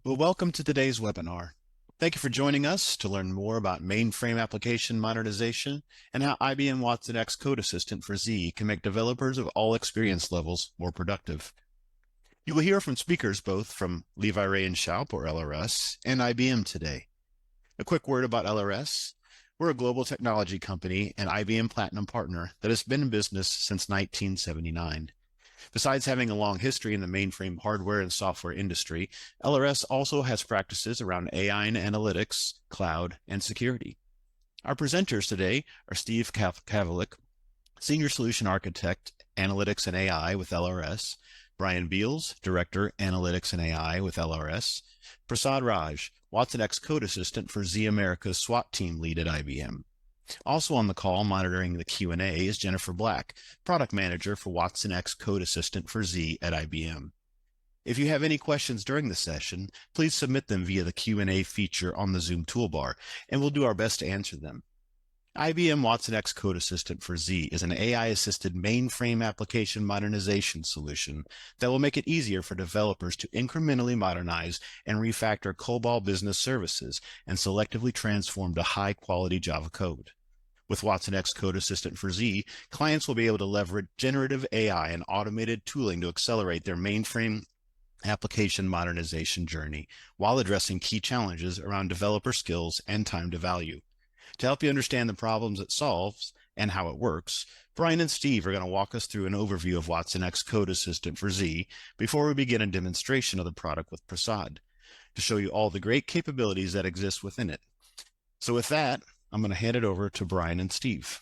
Well, welcome to today's webinar. Thank you for joining us to learn more about mainframe application modernization and how IBM watsonx Code Assistant for Z can make developers of all experience levels more productive. You will hear from speakers both from Levi Ray and Schaub, or LRS, and IBM today. A quick word about LRS. We're a global technology company and IBM Platinum partner that has been in business since 1979. Besides having a long history in the mainframe hardware and software industry, LRS also has practices around AI and analytics, cloud, and security. Our presenters today are Steve Kavalik, Senior Solution Architect, Analytics and AI with LRS, Brian Beals, Director, Analytics and AI with LRS, Prasad Raj, watsonx Code Assistant for Z America's SWAT Team Lead at IBM. Also on the call monitoring the Q&A is Jennifer Black, Product Manager for watsonx Code Assistant for Z at IBM. If you have any questions during the session, please submit them via the Q&A feature on the Zoom toolbar, and we'll do our best to answer them. IBM watsonx Code Assistant for Z is an AI-assisted mainframe application modernization solution that will make it easier for developers to incrementally modernize and refactor COBOL business services and selectively transform to high-quality Java code. With watsonx Code Assistant for Z, clients will be able to leverage generative AI and automated tooling to accelerate their mainframe application modernization journey while addressing key challenges around developer skills and time to value. To help you understand the problems it solves and how it works, Brian and Steve are going to walk us through an overview of watsonx Code Assistant for Z before we begin a demonstration of the product with Prasad to show you all the great capabilities that exist within it. So with that, I'm going to hand it over to Brian and Steve.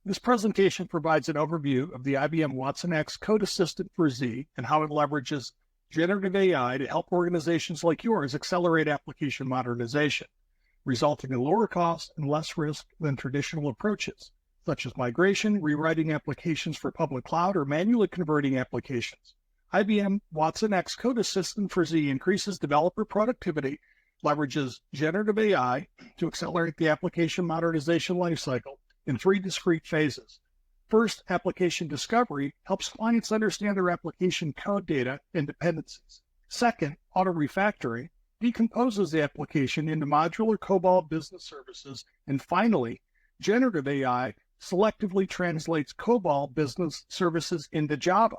This presentation provides an overview of the IBM watsonx Code Assistant for Z and how it leverages generative AI to help organizations like yours accelerate application modernization, resulting in lower costs and less risk than traditional approaches, such as migration, rewriting applications for public cloud, or manually converting applications. IBM watsonx Code Assistant for Z increases developer productivity, leverages generative AI to accelerate the application modernization lifecycle in 3 discrete phases. First, application discovery helps clients understand their application code data and dependencies. Second, auto refactoring decomposes the application into modular COBOL business services. And finally, generative AI selectively translates COBOL business services into Java.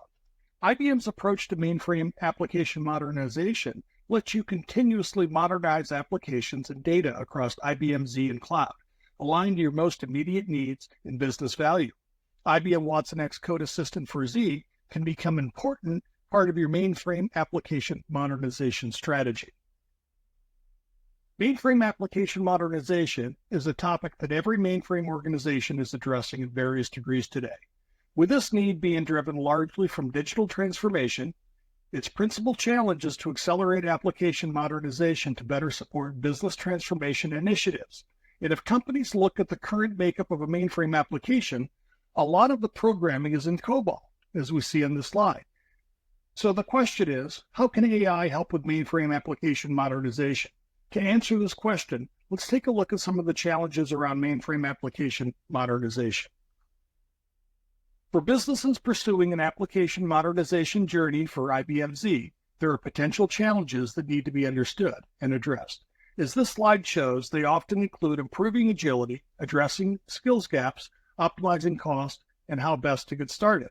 IBM's approach to mainframe application modernization lets you continuously modernize applications and data across IBM Z and cloud, aligned to your most immediate needs and business value. IBM watsonx Code Assistant for Z can become an important part of your mainframe application modernization strategy. Mainframe application modernization is a topic that every mainframe organization is addressing in various degrees today. With this need being driven largely from digital transformation, its principal challenge is to accelerate application modernization to better support business transformation initiatives. And if companies look at the current makeup of a mainframe application, a lot of the programming is in COBOL, as we see on this slide. So the question is, how can AI help with mainframe application modernization? To answer this question, let's take a look at some of the challenges around mainframe application modernization. For businesses pursuing an application modernization journey for IBM Z, there are potential challenges that need to be understood and addressed. As this slide shows, they often include improving agility, addressing skills gaps, optimizing cost, and how best to get started.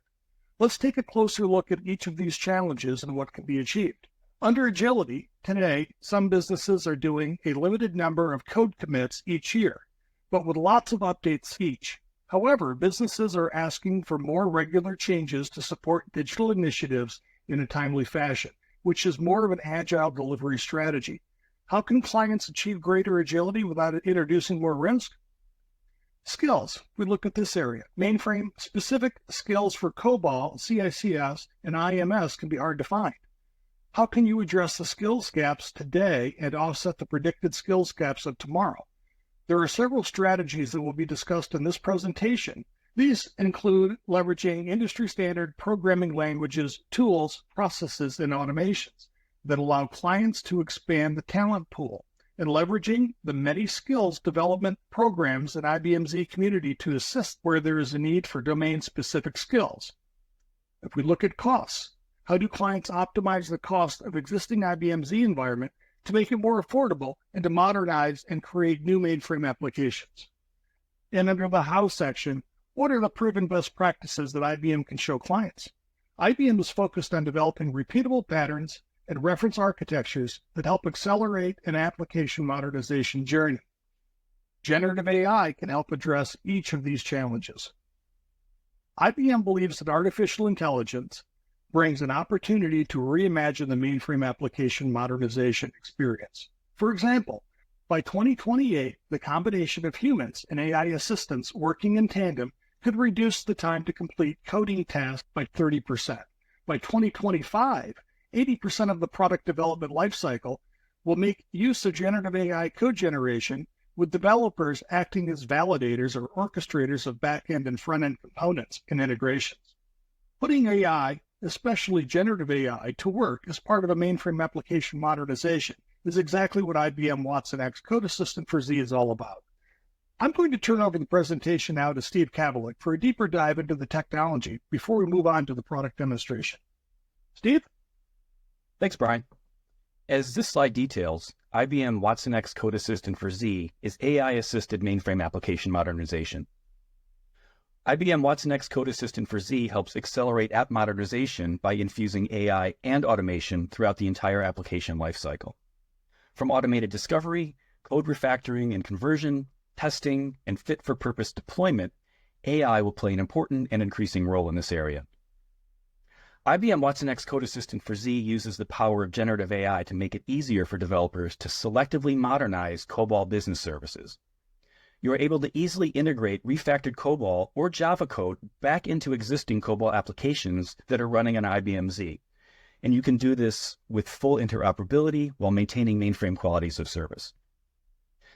Let's take a closer look at each of these challenges and what can be achieved. Under agility, today, some businesses are doing a limited number of code commits each year, but with lots of updates each. However, businesses are asking for more regular changes to support digital initiatives in a timely fashion, which is more of an agile delivery strategy. How can clients achieve greater agility without introducing more risk? Skills. We look at this area. Mainframe specific skills for COBOL, CICS, and IMS can be hard to find. How can you address the skills gaps today and offset the predicted skills gaps of tomorrow? There are several strategies that will be discussed in this presentation. These include leveraging industry standard programming languages, tools, processes, and automations that allow clients to expand the talent pool, and leveraging the many skills development programs in IBM Z community to assist where there is a need for domain-specific skills. If we look at costs, How do clients optimize the cost of existing IBM Z environment to make it more affordable and to modernize and create new mainframe applications? And under the how section, what are the proven best practices that IBM can show clients? IBM is focused on developing repeatable patterns and reference architectures that help accelerate an application modernization journey. Generative AI can help address each of these challenges. IBM believes that artificial intelligence brings an opportunity to reimagine the mainframe application modernization experience. For example, by 2028, the combination of humans and AI assistants working in tandem could reduce the time to complete coding tasks by 30%. By 2025, 80% of the product development lifecycle will make use of generative AI code generation, with developers acting as validators or orchestrators of back-end and front-end components and integrations. Putting AI, especially generative AI, to work as part of a mainframe application modernization is exactly what IBM watsonx Code Assistant for Z is all about. I'm going to turn over the presentation now to Steve Kavalik for a deeper dive into the technology before we move on to the product demonstration. Steve? Thanks, Brian. As this slide details, IBM watsonx Code Assistant for Z is AI-assisted mainframe application modernization. IBM watsonx Code Assistant for Z helps accelerate app modernization by infusing AI and automation throughout the entire application lifecycle. From automated discovery, code refactoring and conversion, testing, and fit-for-purpose deployment, AI will play an important and increasing role in this area. IBM watsonx Code Assistant for Z uses the power of generative AI to make it easier for developers to selectively modernize COBOL business services. You are able to easily integrate refactored COBOL or Java code back into existing COBOL applications that are running on IBM Z. And you can do this with full interoperability while maintaining mainframe qualities of service.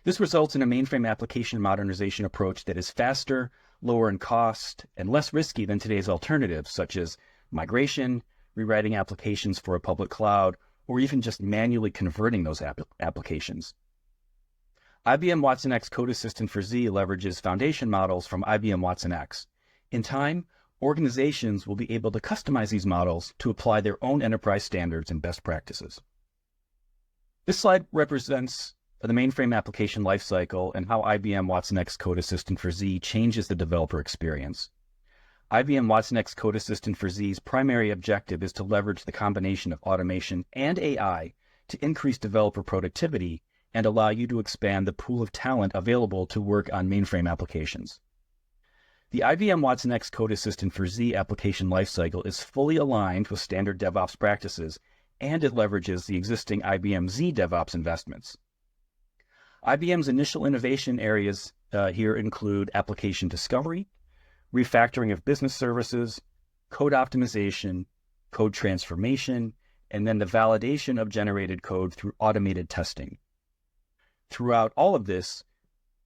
This results in a mainframe application modernization approach that is faster, lower in cost, and less risky than today's alternatives, such as migration, rewriting applications for a public cloud, or even just manually converting those applications. IBM watsonx Code Assistant for Z leverages foundation models from IBM watsonx. In time, organizations will be able to customize these models to apply their own enterprise standards and best practices. This slide represents the mainframe application lifecycle and how IBM watsonx Code Assistant for Z changes the developer experience. IBM watsonx Code Assistant for Z's primary objective is to leverage the combination of automation and AI to increase developer productivity and allow you to expand the pool of talent available to work on mainframe applications. The IBM watsonx Code Assistant for Z application lifecycle is fully aligned with standard DevOps practices, and it leverages the existing IBM Z DevOps investments. IBM's initial innovation areas here include application discovery, refactoring of business services, code optimization, code transformation, and then the validation of generated code through automated testing. Throughout all of this,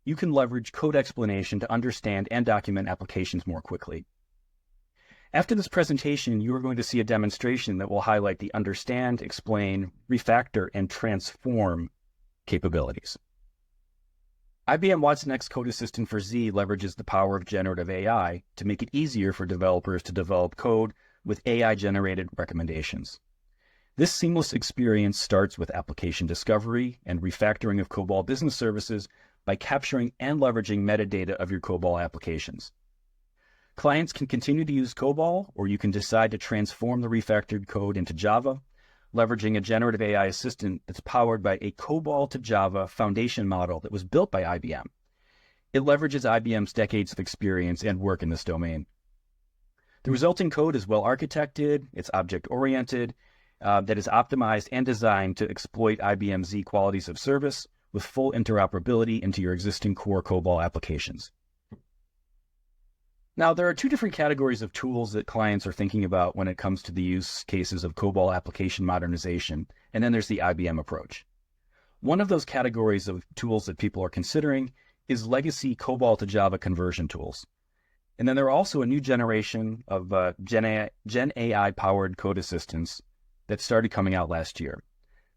you can leverage code explanation to understand and document applications more quickly. After this presentation, you are going to see a demonstration that will highlight the understand, explain, refactor, and transform capabilities. IBM watsonx Code Assistant for Z leverages the power of generative AI to make it easier for developers to develop code with AI-generated recommendations. This seamless experience starts with application discovery and refactoring of COBOL business services by capturing and leveraging metadata of your COBOL applications. Clients can continue to use COBOL, or you can decide to transform the refactored code into Java, leveraging a generative AI assistant that's powered by a COBOL to Java foundation model that was built by IBM. It leverages IBM's decades of experience and work in this domain. The resulting code is well architected, it's object-oriented, that is optimized and designed to exploit IBM Z qualities of service with full interoperability into your existing core COBOL applications. Now, there are two different categories of tools that clients are thinking about when it comes to the use cases of COBOL application modernization, and then there's the IBM approach. One of those categories of tools that people are considering is legacy COBOL to Java conversion tools. And then there are also a new generation of Gen AI-powered code assistants that started coming out last year.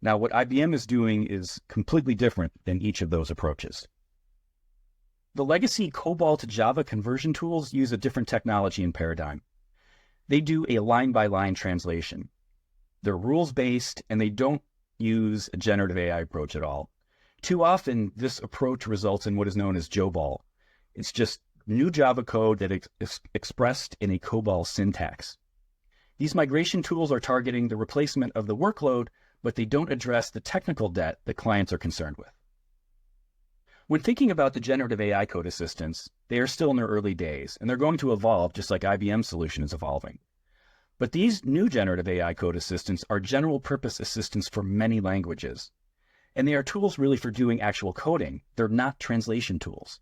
Now, what IBM is doing is completely different than each of those approaches. The legacy COBOL to Java conversion tools use a different technology and paradigm. They do a line-by-line translation. They're rules-based, and they don't use a generative AI approach at all. Too often, this approach results in what is known as JOBOL. It's just new Java code that is expressed in a COBOL syntax. These migration tools are targeting the replacement of the workload, but they don't address the technical debt that clients are concerned with. When thinking about the generative AI code assistants, they are still in their early days, and they're going to evolve just like IBM's solution is evolving. But these new generative AI code assistants are general purpose assistants for many languages. And they are tools really for doing actual coding. They're not translation tools.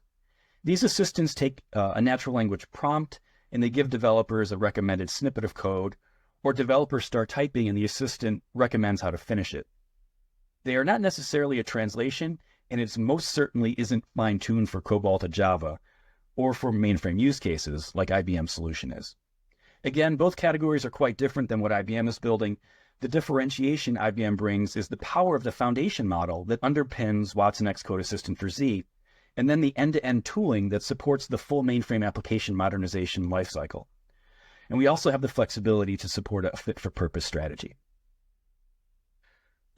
These assistants take a natural language prompt, and they give developers a recommended snippet of code, or developers start typing and the assistant recommends how to finish it. They are not necessarily a translation, and it most certainly isn't fine-tuned for COBOL to Java, or for mainframe use cases like IBM's solution is. Again, both categories are quite different than what IBM is building. The differentiation IBM brings is the power of the foundation model that underpins watsonx Code Assistant for Z, and then the end-to-end tooling that supports the full mainframe application modernization lifecycle. And we also have the flexibility to support a fit-for-purpose strategy.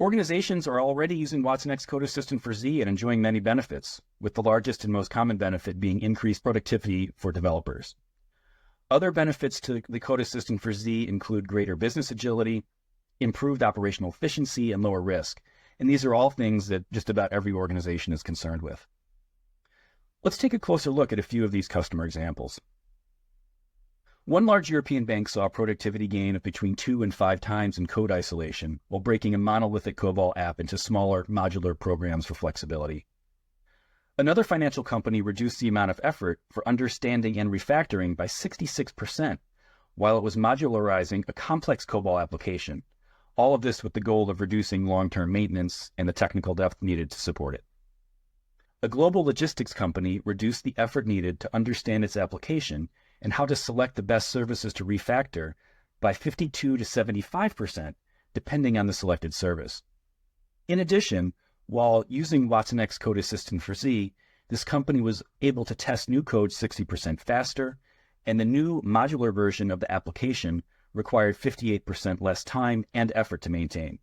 Organizations are already using watsonx Code Assistant for Z and enjoying many benefits, with the largest and most common benefit being increased productivity for developers. Other benefits to the Code Assistant for Z include greater business agility, improved operational efficiency, and lower risk. And these are all things that just about every organization is concerned with. Let's take a closer look at a few of these customer examples. One large European bank saw a productivity gain of between 2 and 5 times in code isolation, while breaking a monolithic COBOL app into smaller modular programs for flexibility. Another financial company reduced the amount of effort for understanding and refactoring by 66%, while it was modularizing a complex COBOL application. All of this with the goal of reducing long-term maintenance and the technical depth needed to support it. A global logistics company reduced the effort needed to understand its application and how to select the best services to refactor by 52 to 75%, depending on the selected service. In addition, while using watsonx Code Assistant for Z, this company was able to test new code 60% faster, and the new modular version of the application required 58% less time and effort to maintain.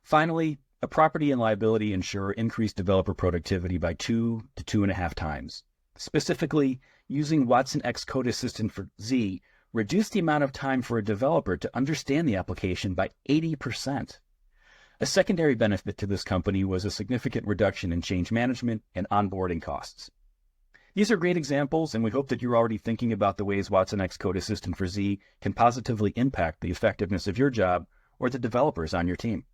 Finally, a property and liability insurer increased developer productivity by 2 to 2.5 times. Specifically, using watsonx Code Assistant for Z reduced the amount of time for a developer to understand the application by 80%. A secondary benefit to this company was a significant reduction in change management and onboarding costs. These are great examples, and we hope that you're already thinking about the ways watsonx Code Assistant for Z can positively impact the effectiveness of your job or the developers on your team.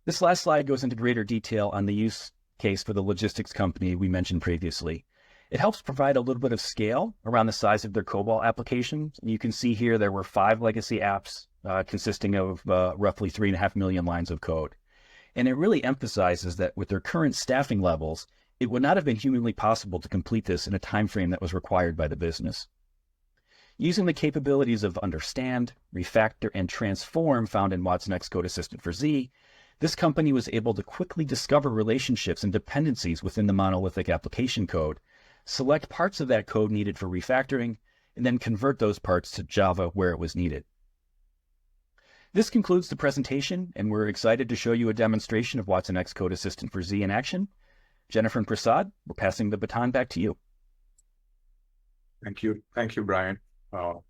This last slide goes into greater detail on the use case for the logistics company we mentioned previously. It helps provide a little bit of scale around the size of their COBOL applications. You can see here there were 5 legacy apps consisting of roughly 3.5 million lines of code. And it really emphasizes that with their current staffing levels, it would not have been humanly possible to complete this in a time frame that was required by the business. Using the capabilities of understand, refactor, and transform found in watsonx Code Assistant for Z, this company was able to quickly discover relationships and dependencies within the monolithic application code, select parts of that code needed for refactoring, and then convert those parts to Java where it was needed. This concludes the presentation, and we're excited to show you a demonstration of watsonx Code Assistant for Z in action. Jennifer and Prasad, we're passing the baton back to you. Thank you. Thank you, Brian. All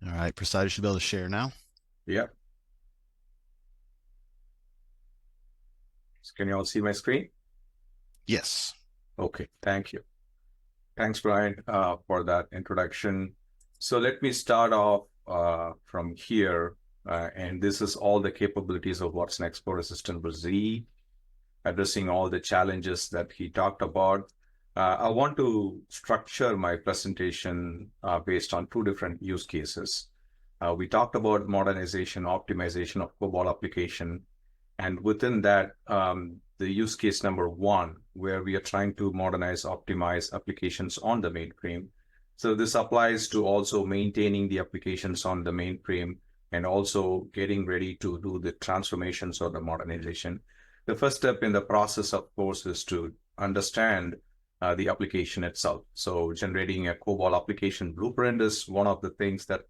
right, Prasad, you should be able to share now. Yep. So can you all see my screen? Yes. Okay, thank you. Thanks, Brian, for that introduction. So let me start off from here, and this is all the capabilities of watsonx Code Assistant for Z, addressing all the challenges that he talked about. I want to structure my presentation based on 2 different use cases. We talked about modernization, optimization of COBOL application, and within that, the use case number 1, where we are trying to modernize, optimize applications on the mainframe. So this applies to also maintaining the applications on the mainframe and also getting ready to do the transformations or the modernization. The first step in the process, of course, is to understand the application itself. So generating a COBOL application blueprint is one of the things that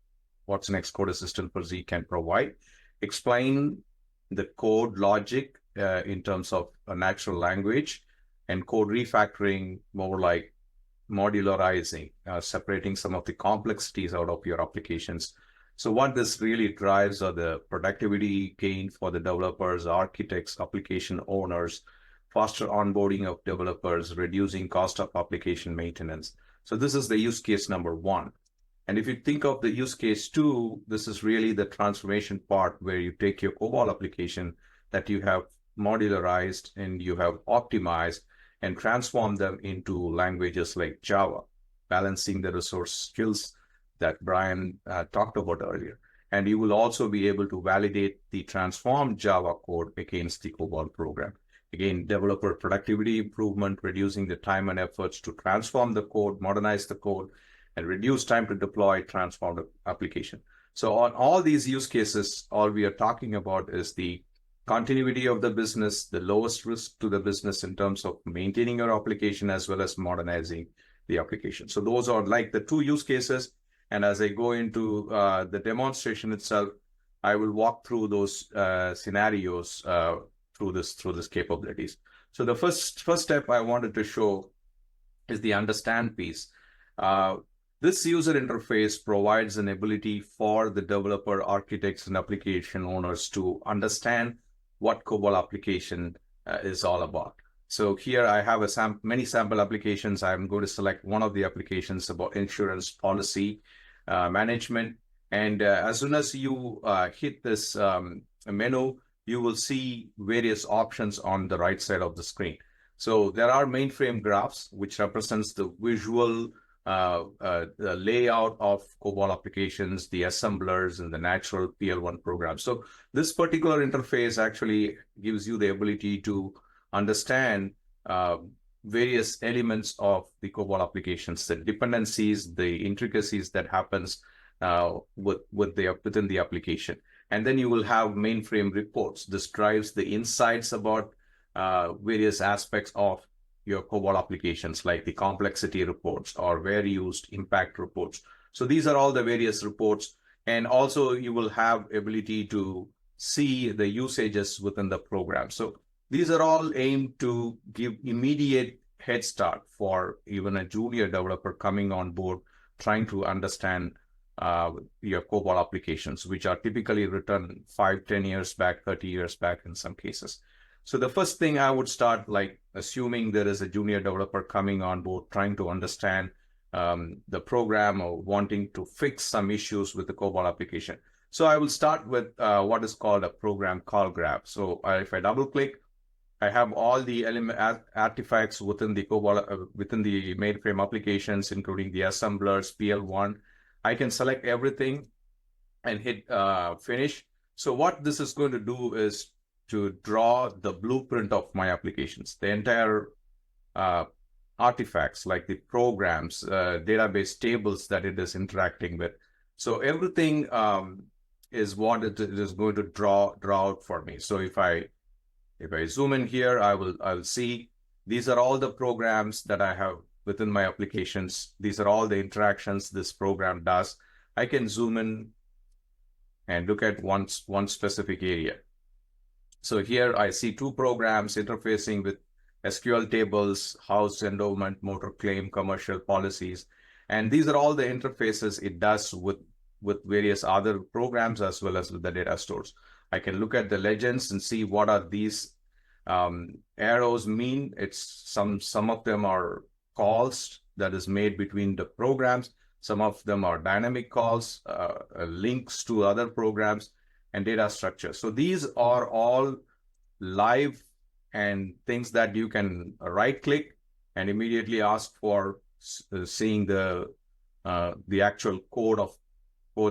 watsonx Code Assistant for Z can provide. Explain the code logic in terms of a natural language, and code refactoring, more like modularizing, separating some of the complexities out of your applications. So what this really drives are the productivity gain for the developers, architects, application owners, faster onboarding of developers, reducing cost of application maintenance. So this is the use case number one. And if you think of the use case two, this is really the transformation part where you take your COBOL application that you have modularized and you have optimized and transform them into languages like Java, balancing the resource skills that Brian talked about earlier. And you will also be able to validate the transformed Java code against the COBOL program. Again, developer productivity improvement, reducing the time and efforts to transform the code, modernize the code, and reduce time to deploy transformed application. So on all these use cases, all we are talking about is the continuity of the business, the lowest risk to the business in terms of maintaining your application as well as modernizing the application. So those are like the two use cases. And as I go into the demonstration itself, I will walk through those scenarios through this capabilities. So the first step I wanted to show is the understand piece. This user interface provides an ability for the developer, architects, and application owners to understand what COBOL application is all about. So here I have many sample applications. I'm going to select one of the applications about insurance policy management. And as soon as you hit this menu, you will see various options on the right side of the screen. So there are mainframe graphs, which represents the visual the layout of COBOL applications, the assemblers, and the natural PL1 programs. So this particular interface actually gives you the ability to understand various elements of the COBOL applications, the dependencies, the intricacies that happens within the application. And then you will have mainframe reports. This drives the insights about various aspects of your COBOL applications, like the complexity reports or where used impact reports. So these are all the various reports. And also you will have ability to see the usages within the program. So these are all aimed to give immediate head start for even a junior developer coming on board, trying to understand your COBOL applications, which are typically written 5, 10 years back, 30 years back in some cases. So the first thing I would start, like assuming there is a junior developer coming on board, trying to understand the program or wanting to fix some issues with the COBOL application. So I will start with what is called a program call graph. So if I double click, I have all the artifacts within the COBOL, within the mainframe applications, including the assemblers, PL1. I can select everything and hit finish. So what this is going to do is to draw the blueprint of my applications, the entire artifacts, like the programs, database tables that it is interacting with. So everything is what it is going to draw out for me. So if I zoom in here, I will see these are all the programs that I have within my applications. These are all the interactions this program does. I can zoom in and look at one specific area. So here I see two programs interfacing with SQL tables, house endowment, motor claim, commercial policies. And these are all the interfaces it does with various other programs as well as with the data stores. I can look at the legends and see what are these arrows mean. It's some of them are calls that is made between the programs. Some of them are dynamic calls, links to other programs, and data structure. So these are all live and things that you can right click and immediately ask for seeing the actual code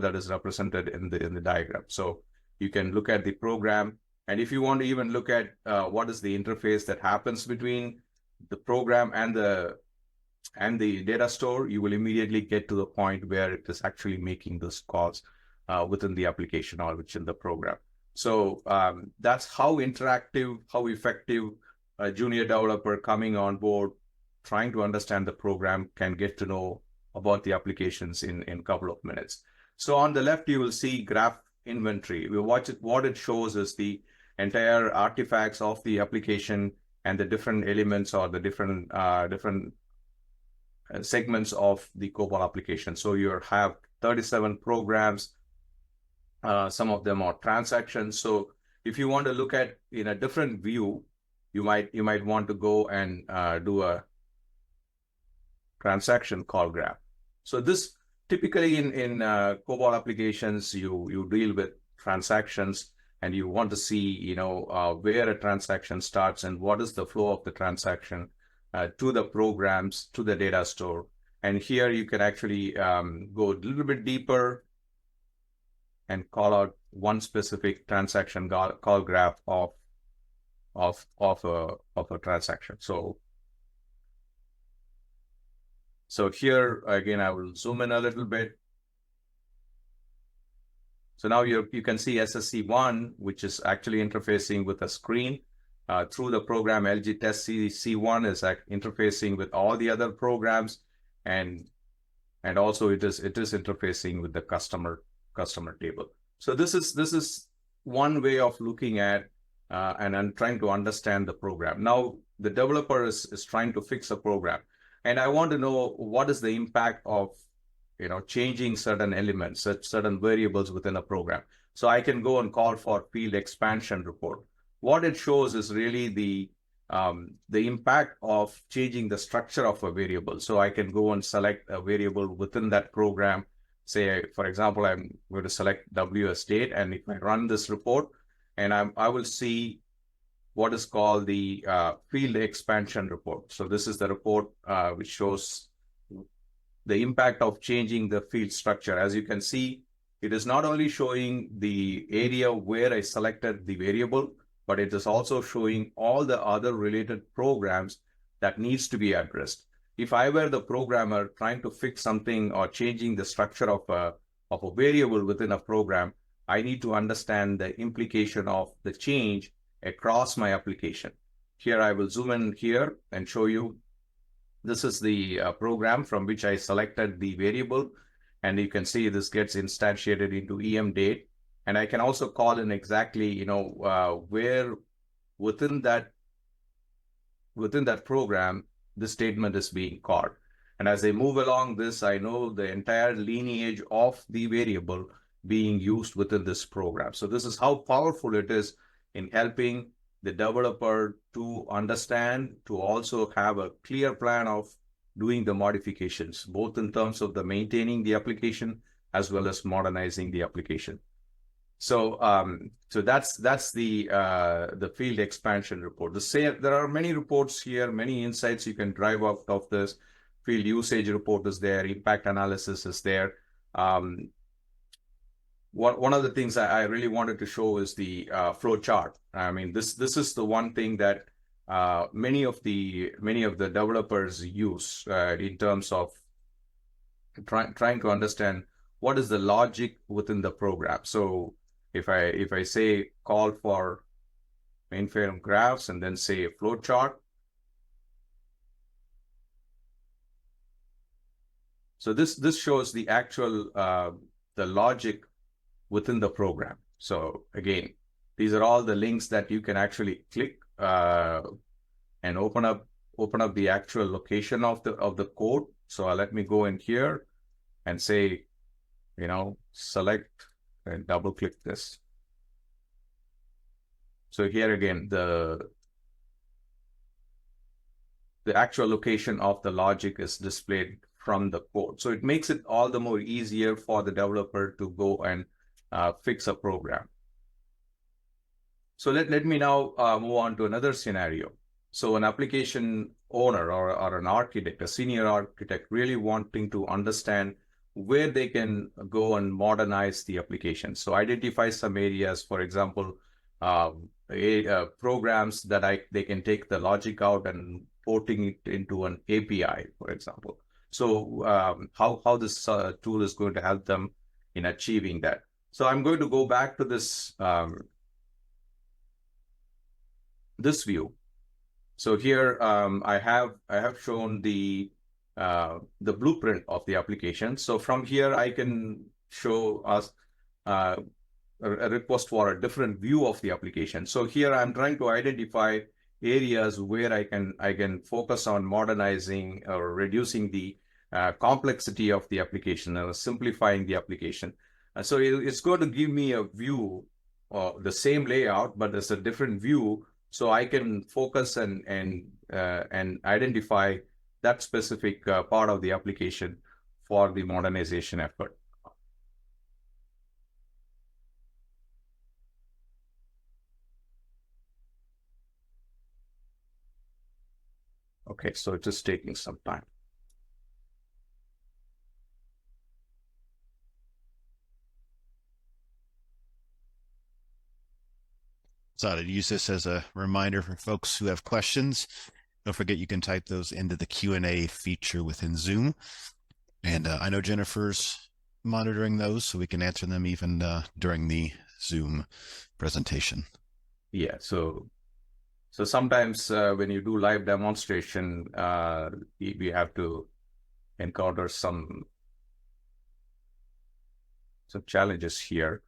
that is represented in the diagram. So you can look at the program, and if you want to even look at what is the interface that happens between the program and the data store, you will immediately get to the point where it is actually making those calls within the application or within the program. So that's how interactive, how effective a junior developer coming on board, trying to understand the program, can get to know about the applications in a couple of minutes. So on the left, you will see graph inventory. What it shows is the entire artifacts of the application and the different elements or the different segments of the COBOL application. So you have 37 programs. Some of them are transactions. So if you want to look at in a different view, you might want to go and do a transaction call graph. So this typically in COBOL applications, you deal with transactions, and you want to see where a transaction starts and what is the flow of the transaction to the programs, to the data store. And here you can actually go a little bit deeper and call out one specific transaction call graph of a transaction. So here again, I will zoom in a little bit. So now you can see SSC1, which is actually interfacing with a screen through the program. LG Test C1 is interfacing with all the other programs, and also it is interfacing with the customer table. So this is one way of looking at and trying to understand the program. Now the developer is trying to fix a program, and I want to know what is the impact of changing certain elements, certain variables within a program. So I can go and call for field expansion report. What it shows is really the impact of changing the structure of a variable. So I can go and select a variable within that program. Say, for example, I'm going to select W as date, and if I run this report, and I will see what is called the field expansion report. So this is the report which shows the impact of changing the field structure. As you can see, it is not only showing the area where I selected the variable, but it is also showing all the other related programs that needs to be addressed. If I were the programmer trying to fix something or changing the structure of a variable within a program, I need to understand the implication of the change across my application. Here I will zoom in here and show you. This is the program from which I selected the variable, and you can see this gets instantiated into EM date. And I can also call in exactly, where within that program, the statement is being called. And as I move along this, I know the entire lineage of the variable being used within this program. So this is how powerful it is in helping the developer to understand, to also have a clear plan of doing the modifications, both in terms of the maintaining the application as well as modernizing the application. So that's the field expansion report. There are many reports here, many insights you can drive out of this. Field usage report is there, impact analysis is there. One of the things I really wanted to show is the flow chart. I mean, this is the one thing that many of the developers use in terms of trying to understand what is the logic within the program. So if I say call for mainframe graphs and then say a flow chart. So this shows the actual the logic within the program. So again, these are all the links that you can actually click and open up the actual location of the code. So let me go in here and say, select and double click this. So here again, the actual location of the logic is displayed from the code. So it makes it all the more easier for the developer to go and fix a program. So let me now move on to another scenario. So an application owner or an architect, a senior architect, really wanting to understand where they can go and modernize the application. So identify some areas, for example, programs that they can take the logic out and porting it into an API, for example. So how this tool is going to help them in achieving that. So I'm going to go back to this this view. So here I have shown the blueprint of the application. So from here I can show us a request for a different view of the application. So here I'm trying to identify areas where I can focus on modernizing or reducing the complexity of the application or simplifying the application. So it's going to give me a view, the same layout, but there's a different view, so I can focus and identify that specific part of the application for the modernization effort. Okay, so it's just taking some time. So I'd use this as a reminder for folks who have questions. Don't forget you can type those into the Q&A feature within Zoom. And I know Jennifer's monitoring those, so we can answer them even during the Zoom presentation. Yeah, so sometimes when you do live demonstration, we have to encounter some challenges here.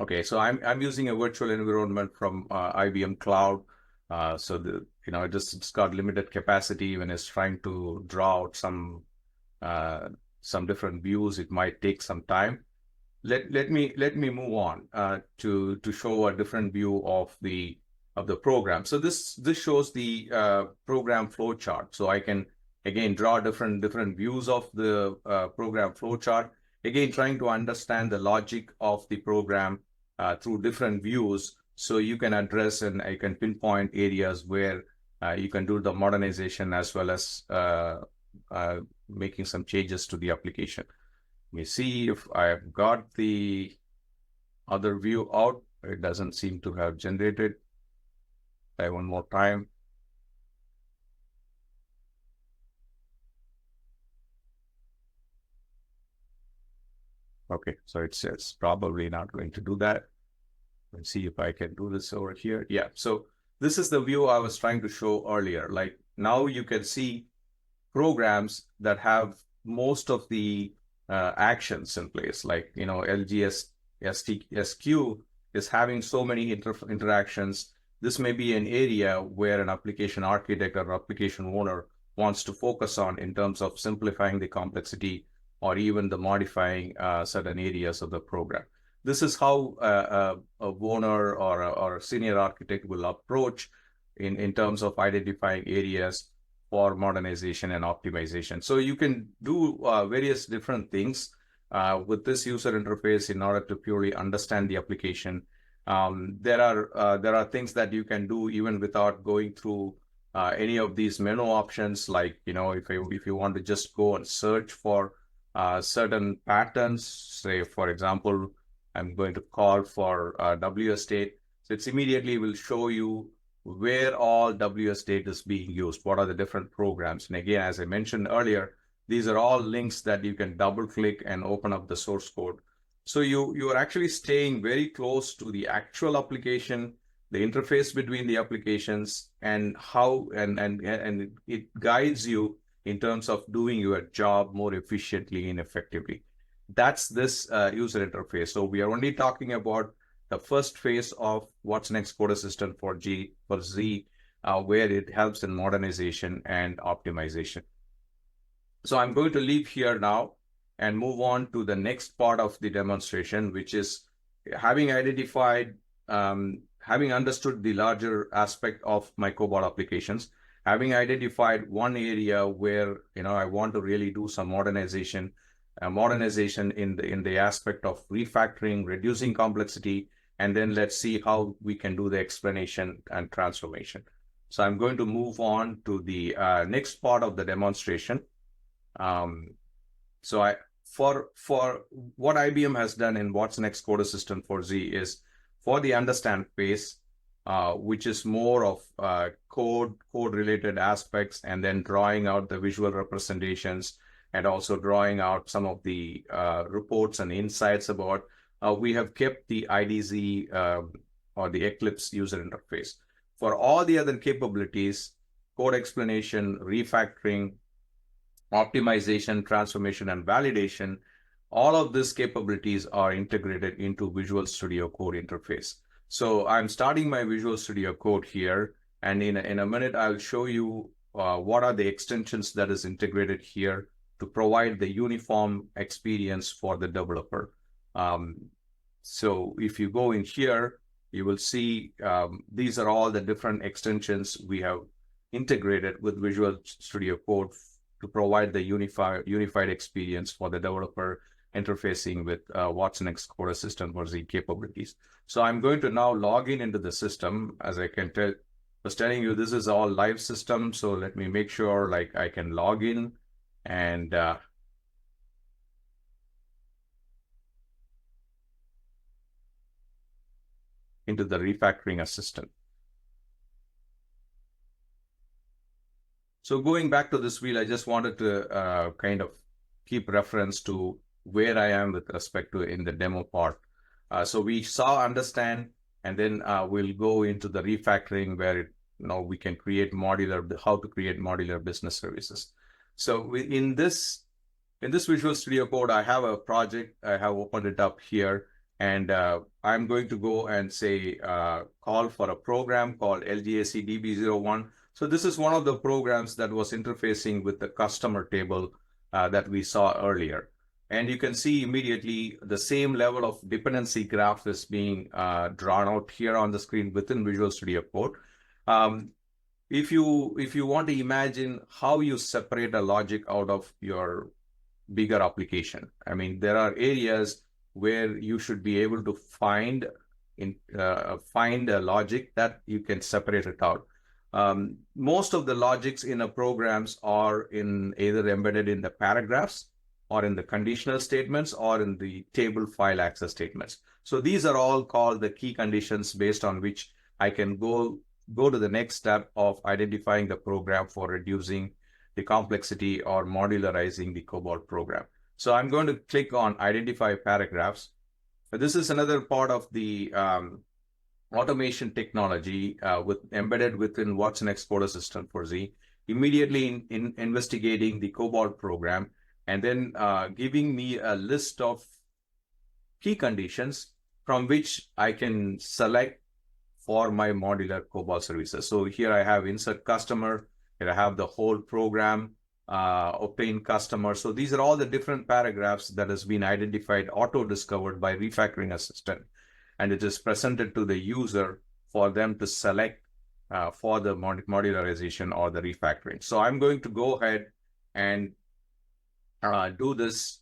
Okay, so I'm using a virtual environment from IBM Cloud. So it's got limited capacity. When it's trying to draw out some different views, it might take some time. Let me move on to show a different view of the program. So this shows the program flow chart. So I can again draw different views of the program flow chart. Again, trying to understand the logic of the program through different views, so you can address and I can pinpoint areas where you can do the modernization as well as making some changes to the application. Let me see if I've got the other view out. It doesn't seem to have generated. Try one more time. Okay, so it says probably not going to do that. Let's see if I can do this over here. Yeah, so this is the view I was trying to show earlier. Like now you can see programs that have most of the actions in place, like LGS SQ is having so many interactions. This may be an area where an application architect or application owner wants to focus on in terms of simplifying the complexity or even the modifying certain areas of the program. This is how a owner or a senior architect will approach in terms of identifying areas for modernization and optimization. So you can do various different things with this user interface in order to purely understand the application. There are things that you can do even without going through any of these menu options. Like if you want to just go and search for certain patterns, say for example, I'm going to call for WS state. So it's immediately will show you where all WS state is being used, what are the different programs. And again, as I mentioned earlier, these are all links that you can double click and open up the source code. So you are actually staying very close to the actual application, the interface between the applications, and how and it guides you in terms of doing your job more efficiently and effectively. That's this user interface. So we are only talking about the first phase of watsonx Code Assistant for Z, where it helps in modernization and optimization. So I'm going to leave here now and move on to the next part of the demonstration, which is having identified, having understood the larger aspect of my COBOL applications, having identified one area where I want to really do some modernization in the aspect of refactoring, reducing complexity, and then let's see how we can do the explanation and transformation. So I'm going to move on to the next part of the demonstration. So for what IBM has done in watsonx Code Assistant for Z is for the understand phase, which is more of code related aspects, and then drawing out the visual representations and also drawing out some of the reports and insights about. We have kept the IDZ or the Eclipse user interface. For all the other capabilities, code explanation, refactoring, optimization, transformation, and validation, all of these capabilities are integrated into Visual Studio Code interface. So I'm starting my Visual Studio Code here, and in a minute, I'll show you what are the extensions that is integrated here to provide the uniform experience for the developer. So if you go in here, you will see these are all the different extensions we have integrated with Visual Studio Code to provide the unified experience for the developer interfacing with watsonx Code Assistant for Z capabilities. So I'm going to now log in into the system. As I can tell, was telling you, this is all live system. So let me make sure like I can log in and into the refactoring assistant. So going back to this wheel, I just wanted to kind of keep reference to where I am with respect to in the demo part. So we saw understand, and then we'll go into the refactoring where we can create how to create modular business services. So in this Visual Studio Code, I have a project. I have opened it up here, and I'm going to go and say call for a program called LGAC DB01. So this is one of the programs that was interfacing with the customer table that we saw earlier. And you can see immediately the same level of dependency graph is being drawn out here on the screen within Visual Studio Code. If you want to imagine how you separate a logic out of your bigger application, I mean, there are areas where you should be able to find a logic that you can separate it out. Most of the logics in a programs are either embedded in the paragraphs or in the conditional statements or in the table file access statements. So these are all called the key conditions based on which I can go to the next step of identifying the program for reducing the complexity or modularizing the COBOL program. So I'm going to click on identify paragraphs. This is another part of the automation technology embedded within watsonx Code Assistant for Z, immediately in investigating the COBOL program and then giving me a list of key conditions from which I can select for my modular COBOL services. So here I have insert customer, here I have the whole program, obtain customer. So these are all the different paragraphs that has been identified, auto-discovered by refactoring assistant. And it is presented to the user for them to select for the modularization or the refactoring. So I'm going to go ahead and do this.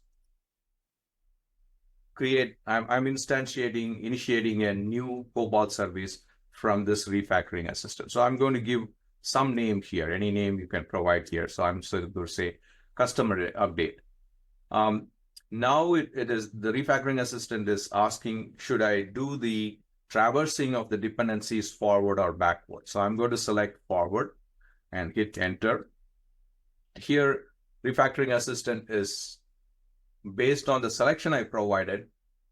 I'm initiating a new COBOL service from this refactoring assistant. So I'm going to give some name here, any name you can provide here. So I'm going to say customer update. Now it is the refactoring assistant is asking, should I do the traversing of the dependencies forward or backward? So I'm going to select forward and hit enter. Here, refactoring assistant is based on the selection I provided,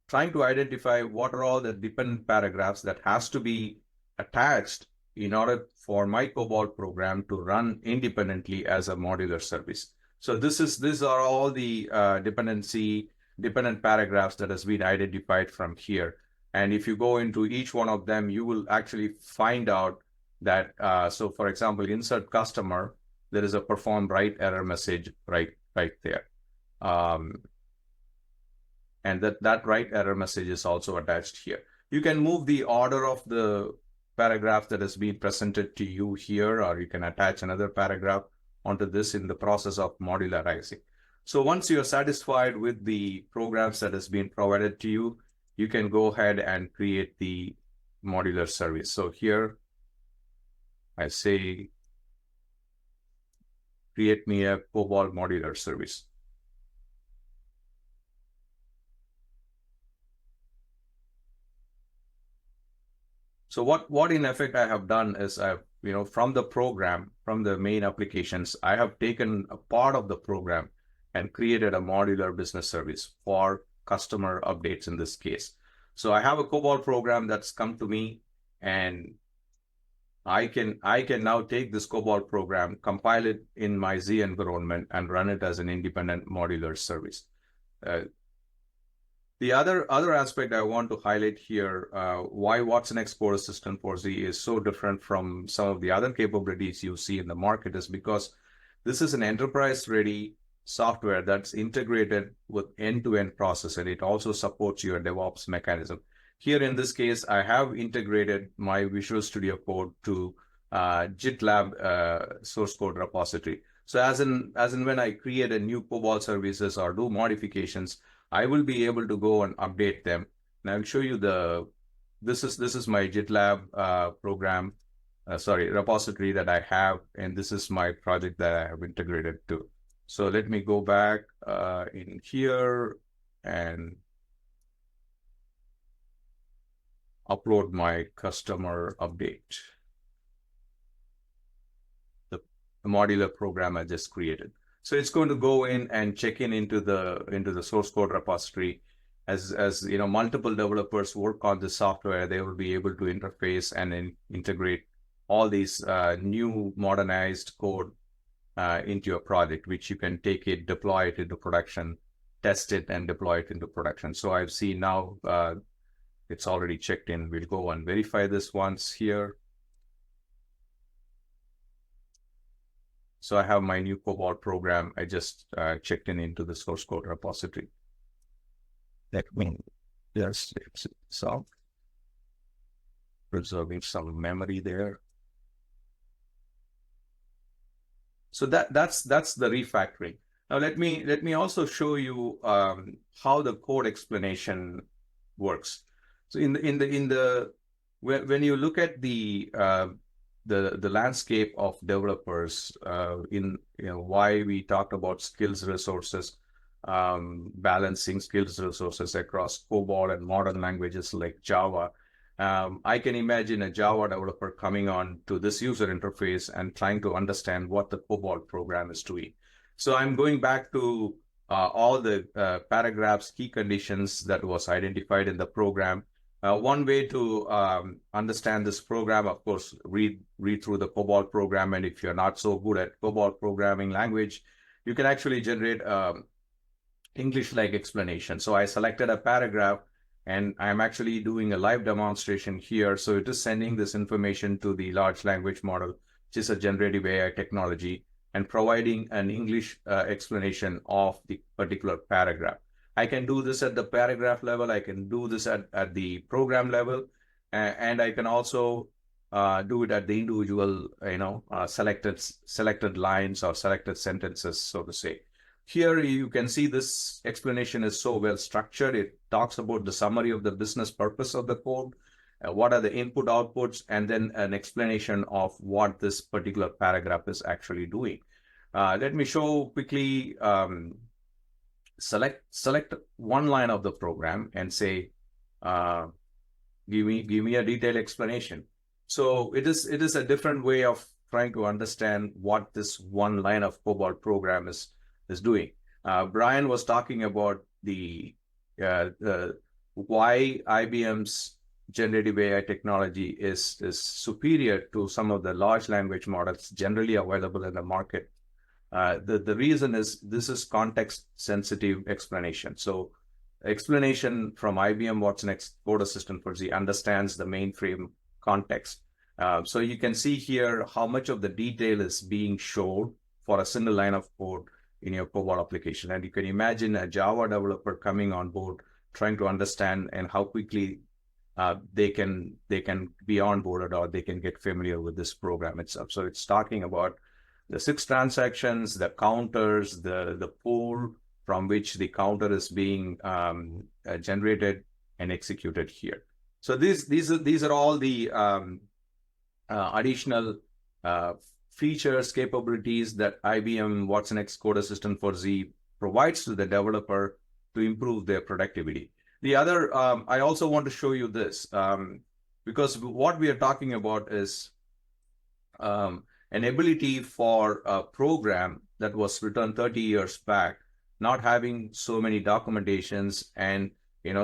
trying to identify what are all the dependent paragraphs that has to be attached in order for my COBOL program to run independently as a modular service. So these are all the dependent paragraphs that has been identified from here. And if you go into each one of them, you will actually find out that, so for example, insert customer, there is a perform write error message right there. And that write error message is also attached here. You can move the order of the paragraph that has been presented to you here, or you can attach another paragraph onto this in the process of modularizing. So once you're satisfied with the programs that has been provided to you, you can go ahead and create the modular service. So here I say, create me a COBOL modular service. So what in effect I have done is I've, from the program, from the main applications, I have taken a part of the program and created a modular business service for customer updates in this case. So I have a COBOL program that's come to me, and I can now take this COBOL program, compile it in my Z environment, and run it as an independent modular service. The other aspect I want to highlight here, why watsonx Core Assistant for Z is so different from some of the other capabilities you see in the market, is because this is an enterprise-ready software that's integrated with end-to-end process, and it also supports your DevOps mechanism. Here in this case, I have integrated my Visual Studio Code to GitLab source code repository. So as in when I create a new COBOL services or do modifications, I will be able to go and update them. And I'll show you this is my GitLab repository that I have, and this is my project that I have integrated to. So let me go back in here and upload my customer update, the modular program I just created. So it's going to go in and check into the source code repository. As you know, multiple developers work on this software, they will be able to interface and then integrate all these new modernized code into your project, which you can take it, deploy it into production, test it, and deploy it into production. So I've seen now it's already checked in. We'll go and verify this once here. So I have my new COBOL program. I just checked into the source code repository. That means there's some preserving some memory there. So that's the refactoring. Now let me also show you how the code explanation works. So when you look at the landscape of developers, why we talked about skills resources, balancing skills resources across COBOL and modern languages like Java. I can imagine a Java developer coming on to this user interface and trying to understand what the COBOL program is doing. So I'm going back to all the paragraphs, key conditions that was identified in the program. One way to understand this program, of course, read through the COBOL program. And if you're not so good at COBOL programming language, you can actually generate English-like explanation. So I selected a paragraph, and I'm actually doing a live demonstration here. So it is sending this information to the large language model, which is a generative AI technology, and providing an English explanation of the particular paragraph. I can do this at the paragraph level. I can do this at the program level, and I can also do it at the individual, selected lines or selected sentences, so to say. Here you can see this explanation is so well structured. It talks about the summary of the business purpose of the code, what are the input outputs, and then an explanation of what this particular paragraph is actually doing. Let me show quickly. Select one line of the program and say, give me a detailed explanation. So it is a different way of trying to understand what this one line of COBOL program is doing. Brian was talking about the why IBM's generative AI technology is superior to some of the large language models generally available in the market. The reason is this is context sensitive explanation. So explanation from IBM watsonx Code Assistant for Z understands the mainframe context. So you can see here how much of the detail is being showed for a single line of code in your COBOL application. And you can imagine a Java developer coming on board, trying to understand and how quickly they can be onboarded or they can get familiar with this program itself. So it's talking about the 6 transactions, the counters, the pool from which the counter is being generated and executed here. So these are all the additional features, capabilities that IBM watsonx Code Assistant for Z provides to the developer to improve their productivity. The other, I also want to show you this, because what we are talking about is an ability for a program that was written 30 years back, not having so many documentations, and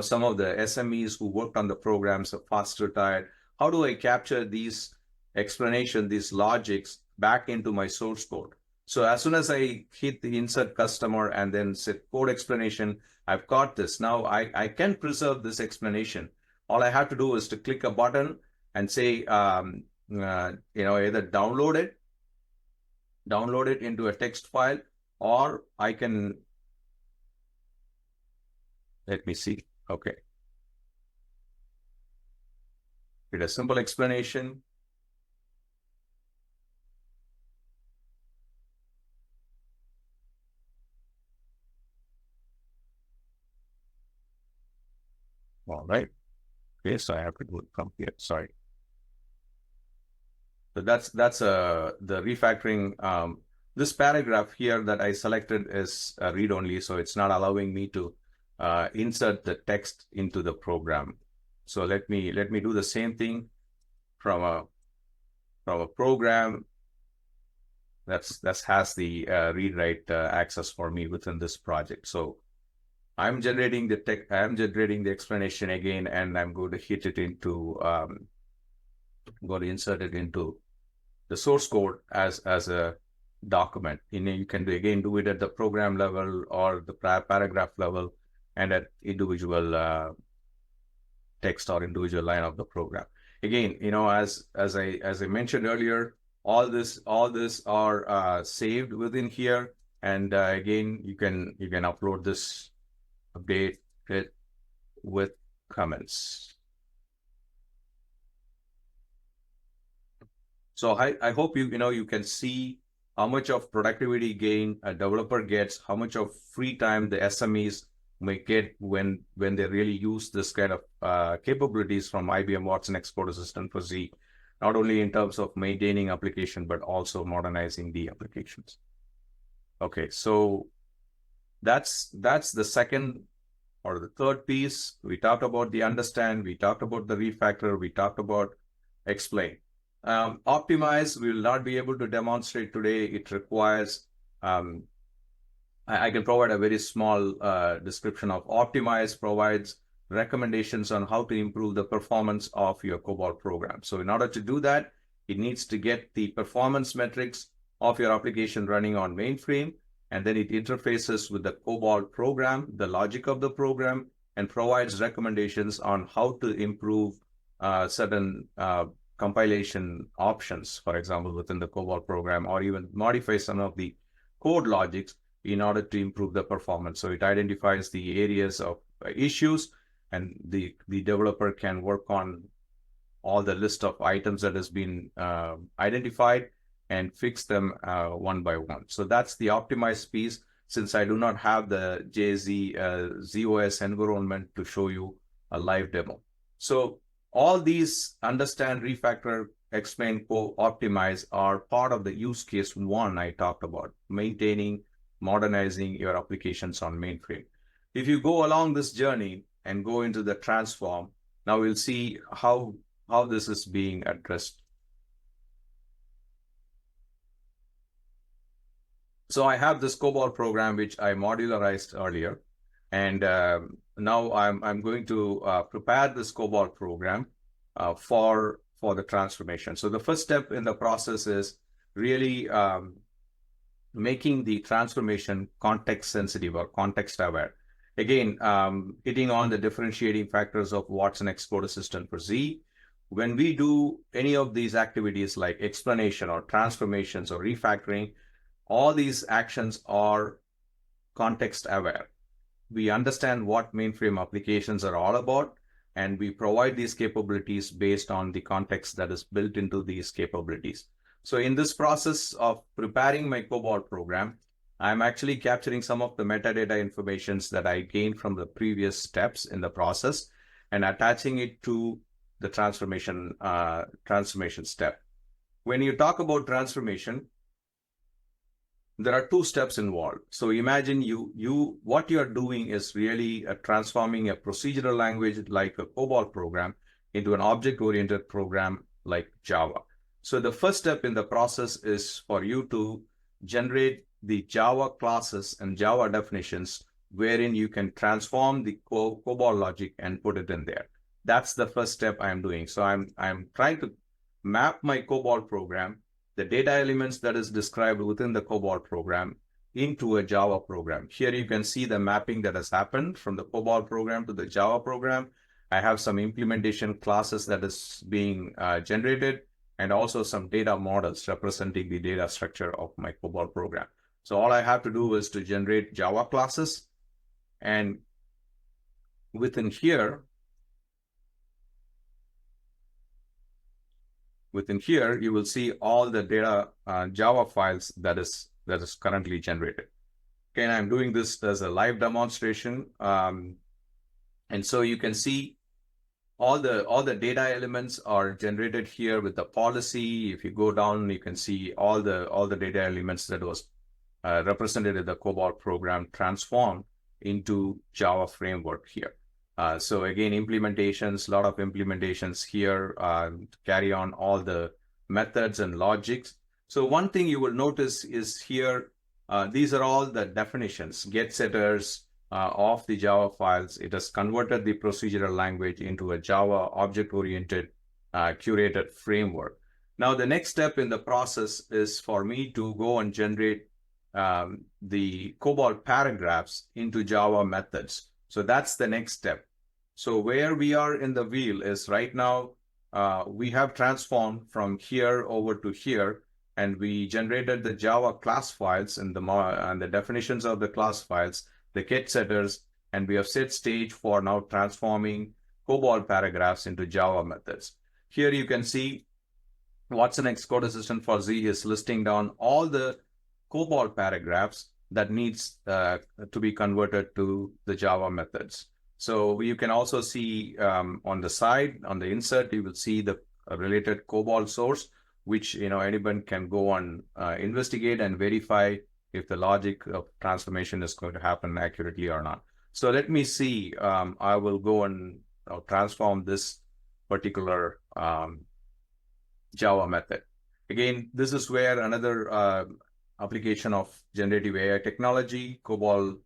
some of the SMEs who worked on the programs are fast retired. How do I capture these explanation, these logics back into my source code. So as soon as I hit the insert customer and then set code explanation, I've got this. Now I can preserve this explanation. All I have to do is to click a button and say, either download it into a text file, or I can, let me see. Okay. Get a simple explanation. All right. Okay, so I have to do it from here. Sorry. So that's the refactoring. This paragraph here that I selected is read only, so it's not allowing me to insert the text into the program. So let me do the same thing from a program that has the read write access for me within this project. So I'm generating the text. I'm generating the explanation again, and I'm going to hit it into going to insert it into the source code as a document. You can do it at the program level or the paragraph level, and at individual text or individual line of the program. Again, as I mentioned earlier, all this are saved within here, and again, you can upload this, update it with comments. So I hope you can see how much of productivity gain a developer gets, how much of free time the SMEs may get when they really use this kind of capabilities from IBM watsonx Code Assistant for Z, not only in terms of maintaining application, but also modernizing the applications. Okay, so that's the second or the third piece. We talked about the understand, we talked about the refactor, we talked about explain. Optimize, we will not be able to demonstrate today. It requires, I can provide a very small description of optimize. Provides recommendations on how to improve the performance of your COBOL program. So in order to do that, it needs to get the performance metrics of your application running on mainframe, and then it interfaces with the COBOL program, the logic of the program, and provides recommendations on how to improve certain compilation options, for example, within the COBOL program, or even modify some of the code logics in order to improve the performance. So it identifies the areas of issues, and the developer can work on all the list of items that has been identified and fix them one by one. So that's the optimized piece. Since I do not have the ZOS environment to show you a live demo. So all these understand, refactor, explain, optimize are part of the use case one I talked about, maintaining, modernizing your applications on mainframe. If you go along this journey and go into the transform, now we'll see how this is being addressed. So I have this COBOL program, which I modularized earlier. And now I'm going to prepare this COBOL program for the transformation. So the first step in the process is really making the transformation context sensitive or context aware. Again, hitting on the differentiating factors of watsonx Code Assistant for Z. When we do any of these activities like explanation or transformations or refactoring, all these actions are context aware. We understand what mainframe applications are all about, and we provide these capabilities based on the context that is built into these capabilities. So in this process of preparing my COBOL program, I'm actually capturing some of the metadata informations that I gained from the previous steps in the process and attaching it to the transformation step. When you talk about transformation, there are two steps involved. So imagine what you're doing is really transforming a procedural language like a COBOL program into an object-oriented program like Java. So the first step in the process is for you to generate the Java classes and Java definitions wherein you can transform the COBOL logic and put it in there. That's the first step I'm doing. So I'm trying to map my COBOL program, the data elements that is described within the COBOL program, into a Java program. Here you can see the mapping that has happened from the COBOL program to the Java program. I have some implementation classes that is being generated, and also some data models representing the data structure of my COBOL program. So all I have to do is to generate Java classes, and within here, you will see all the data Java files that is currently generated. Okay, and I'm doing this as a live demonstration, and so you can see all the data elements are generated here with the policy. If you go down, you can see all the data elements that was represented in the COBOL program transformed into Java framework here. So again, implementations, a lot of implementations here, carry on all the methods and logics. So one thing you will notice is here, these are all the definitions, get setters of the Java files. It has converted the procedural language into a Java object-oriented curated framework. Now, the next step in the process is for me to go and generate the COBOL paragraphs into Java methods. So that's the next step. So where we are in the wheel is right now, we have transformed from here over to here, and we generated the Java class files and the definitions of the class files, the get setters, and we have set stage for now transforming COBOL paragraphs into Java methods. Here you can see watsonx Code Assistant for Z is listing down all the COBOL paragraphs that needs to be converted to the Java methods. So you can also see on the side, on the insert, you will see the related COBOL source, which anyone can go and investigate and verify if the logic of transformation is going to happen accurately or not. So let me see. I will go and transform this particular Java method. Again, this is where another application of generative AI technology, COBOL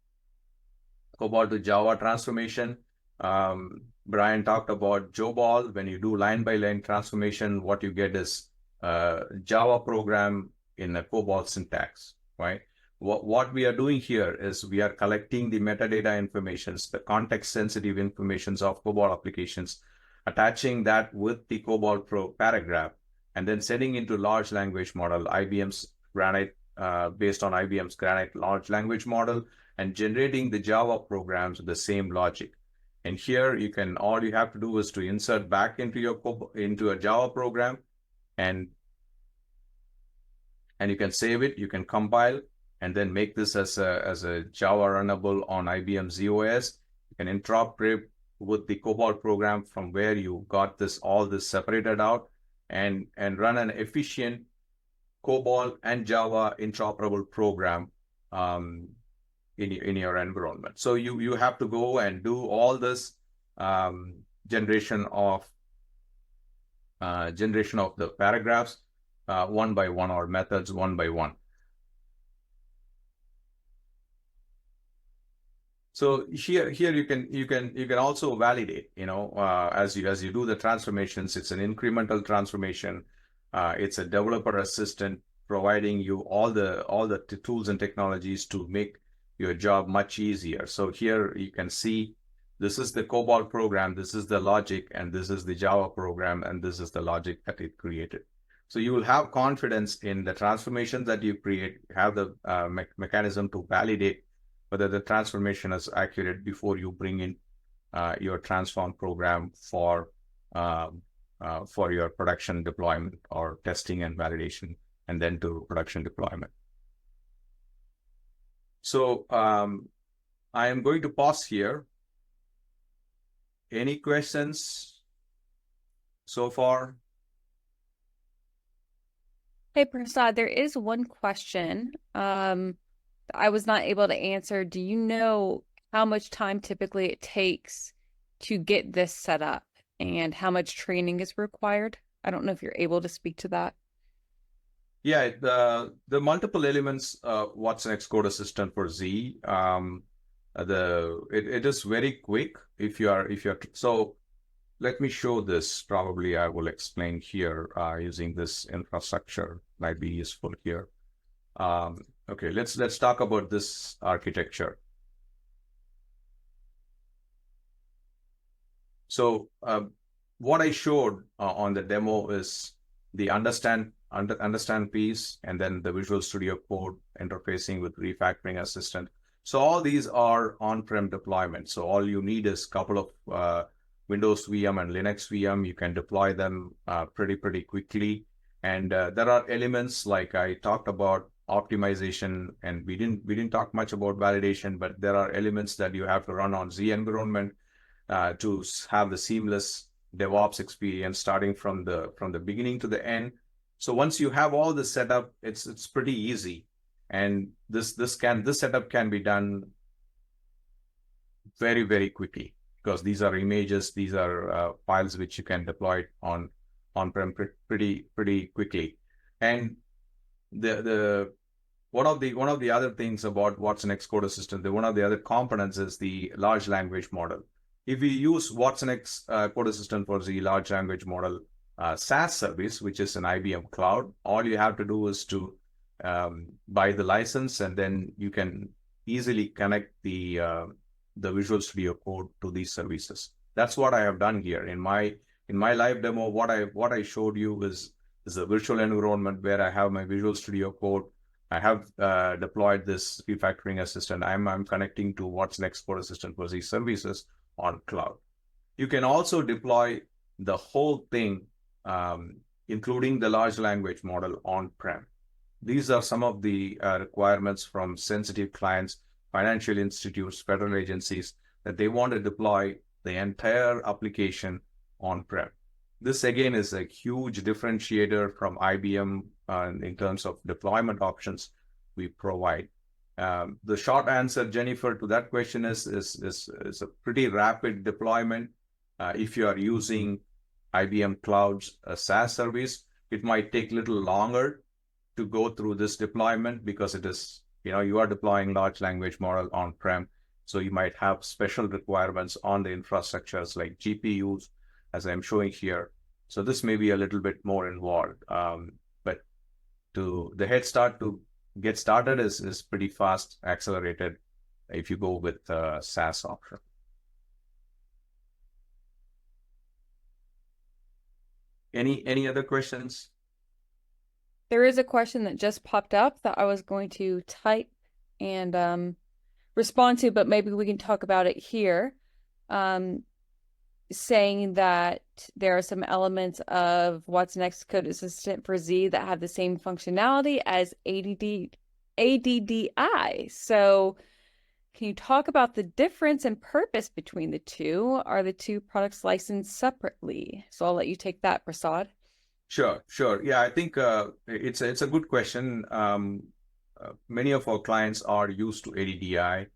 to Java transformation. Brian talked about JOBOL. When you do line-by-line transformation, what you get is Java program in a COBOL syntax, right? What we are doing here is we are collecting the metadata informations, the context-sensitive informations of COBOL applications, attaching that with the COBOL paragraph, and then sending into large language model, IBM's Granite, based on IBM's Granite large language model, and generating the Java programs with the same logic. And here all you have to do is to insert back into a Java program, and you can save it, you can compile, and then make this as a Java runnable on IBM ZOS. You can interoperate with the COBOL program from where you got all this separated out, and run an efficient COBOL and Java interoperable program in your environment. So you have to go and do all this generation of the paragraphs one by one, or methods one by one. So here you can also validate, as you do the transformations. It's an incremental transformation. It's a developer assistant providing you all the tools and technologies to make your job much easier. So here you can see this is the COBOL program, this is the logic, and this is the Java program, and this is the logic that it created. So you will have confidence in the transformations that you create, have the mechanism to validate whether the transformation is accurate before you bring in your transform program for your production deployment or testing and validation, and then to production deployment. So I am going to pause here. Any questions so far? Hey, Prasad, there is one question I was not able to answer. Do you know how much time typically it takes to get this set up and how much training is required? I don't know if you're able to speak to that. Yeah, the multiple elements watsonx Code Assistant for Z, it is very quick if you are so let me show this. Probably I will explain here using this infrastructure might be useful here. Okay, let's talk about this architecture. So what I showed on the demo is the understand piece, and then the Visual Studio Code interfacing with refactoring assistant. So all these are on-prem deployments. So all you need is a couple of Windows VM and Linux VM. You can deploy them pretty quickly. And there are elements like I talked about optimization, and we didn't talk much about validation, but there are elements that you have to run on Z environment to have the seamless DevOps experience starting from the beginning to the end. So once you have all this set up, it's pretty easy, and this setup can be done very quickly, because these are images, these are files which you can deploy on-prem pretty quickly. And the one of the other things about watsonx Code Assistant, one of the other components is the large language model. If we use watsonx Code Assistant for the large language model SaaS service, which is an IBM cloud, all you have to do is to buy the license, and then you can easily connect the Visual Studio Code to these services. That's what I have done here in my live demo. What I showed you is a virtual environment where I have my Visual Studio Code. I have deployed this refactoring assistant. I'm connecting to watsonx Code Assistant for these services on cloud. You can also deploy the whole thing, including the large language model on-prem. These are some of the requirements from sensitive clients, financial institutes, federal agencies, that they want to deploy the entire application on-prem. This again is a huge differentiator from IBM in terms of deployment options we provide. The short answer, Jennifer, to that question is a pretty rapid deployment. If you are using IBM Cloud's SaaS service, it might take a little longer to go through this deployment, because it is, you are deploying large language model on-prem. So you might have special requirements on the infrastructures like GPUs, as I'm showing here. So this may be a little bit more involved. But the head start to get started is pretty fast, accelerated if you go with SaaS option. Any other questions? There is a question that just popped up that I was going to type and respond to, but maybe we can talk about it here. Saying that there are some elements of watsonx Code Assistant for Z that have the same functionality as ADDI. So can you talk about the difference and purpose between the two? Are the two products licensed separately? So I'll let you take that, Prasad. Sure. Yeah, I think it's a good question. Many of our clients are used to ADDI.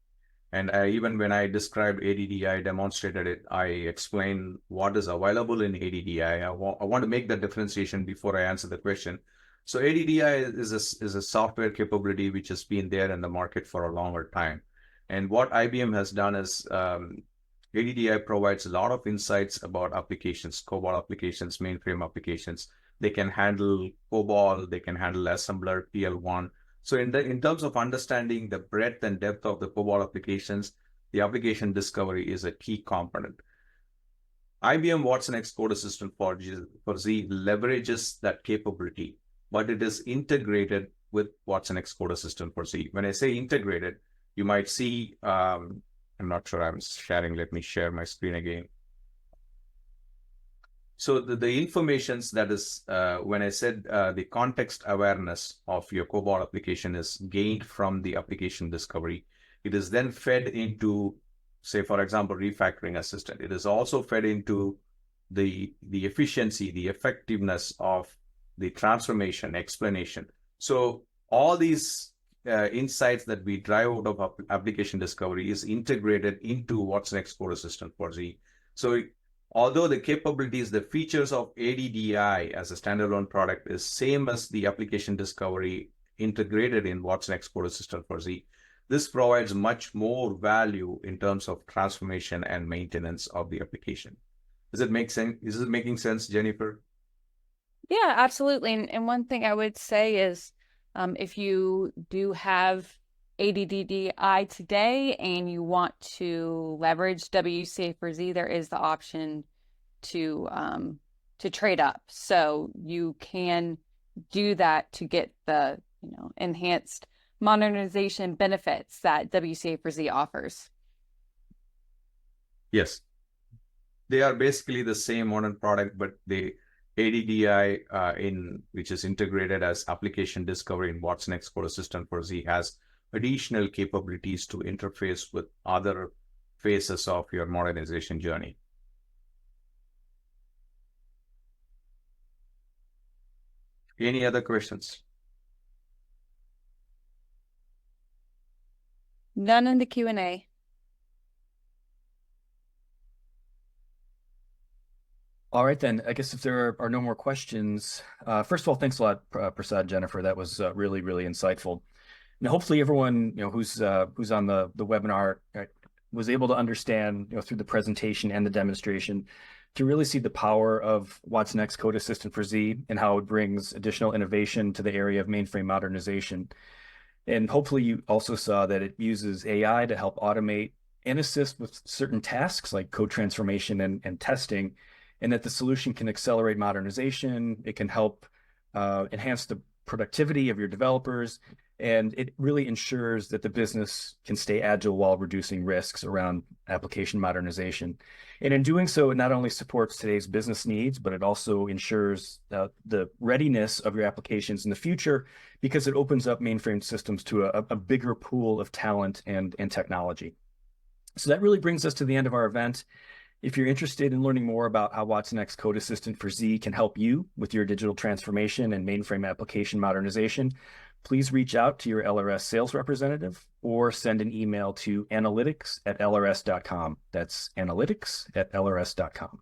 And even when I described ADDI, demonstrated it, I explained what is available in ADDI. I want to make that differentiation before I answer the question. So ADDI is a software capability which has been there in the market for a longer time. And what IBM has done is ADDI provides a lot of insights about applications, COBOL applications, mainframe applications. They can handle COBOL, they can handle assembler, PL1. So in terms of understanding the breadth and depth of the COBOL applications, the application discovery is a key component. IBM watsonx Code Assistant for Z leverages that capability, but it is integrated with watsonx Code Assistant for Z. When I say integrated, you might see, I'm not sure I'm sharing. Let me share my screen again. So the informations that is, when I said the context awareness of your COBOL application is gained from the application discovery, it is then fed into, say, for example, refactoring assistant. It is also fed into the efficiency, the effectiveness of the transformation, explanation. So all these insights that we drive out of application discovery is integrated into watsonx Code Assistant for Z. So although the capabilities, the features of ADDI as a standalone product is same as the application discovery integrated in watsonx Code Assistant for Z, this provides much more value in terms of transformation and maintenance of the application. Does it make sense? Is it making sense, Jennifer? Yeah, absolutely. And one thing I would say is if you do have ADDI today and you want to leverage WCA for Z, there is the option to trade up. So you can do that to get the enhanced modernization benefits that WCA for Z offers. Yes. They are basically the same modern product, but the ADDI which is integrated as application discovery in watsonx Code Assistant for Z has additional capabilities to interface with other phases of your modernization journey. Any other questions? None in the Q&A. All right, then. I guess if there are no more questions, first of all, thanks a lot, Prasad, Jennifer. That was really, really insightful. Now, hopefully, everyone who's on the webinar was able to understand through the presentation and the demonstration to really see the power of watsonx Code Assistant for Z and how it brings additional innovation to the area of mainframe modernization. And hopefully, you also saw that it uses AI to help automate and assist with certain tasks like code transformation and testing, and that the solution can accelerate modernization. It can help enhance the productivity of your developers, and it really ensures that the business can stay agile while reducing risks around application modernization. And in doing so, it not only supports today's business needs, but it also ensures the readiness of your applications in the future, because it opens up mainframe systems to a bigger pool of talent and technology. So that really brings us to the end of our event. If you're interested in learning more about how watsonx Code Assistant for Z can help you with your digital transformation and mainframe application modernization, please reach out to your LRS sales representative or send an email to analytics@lrs.com. That's analytics@lrs.com.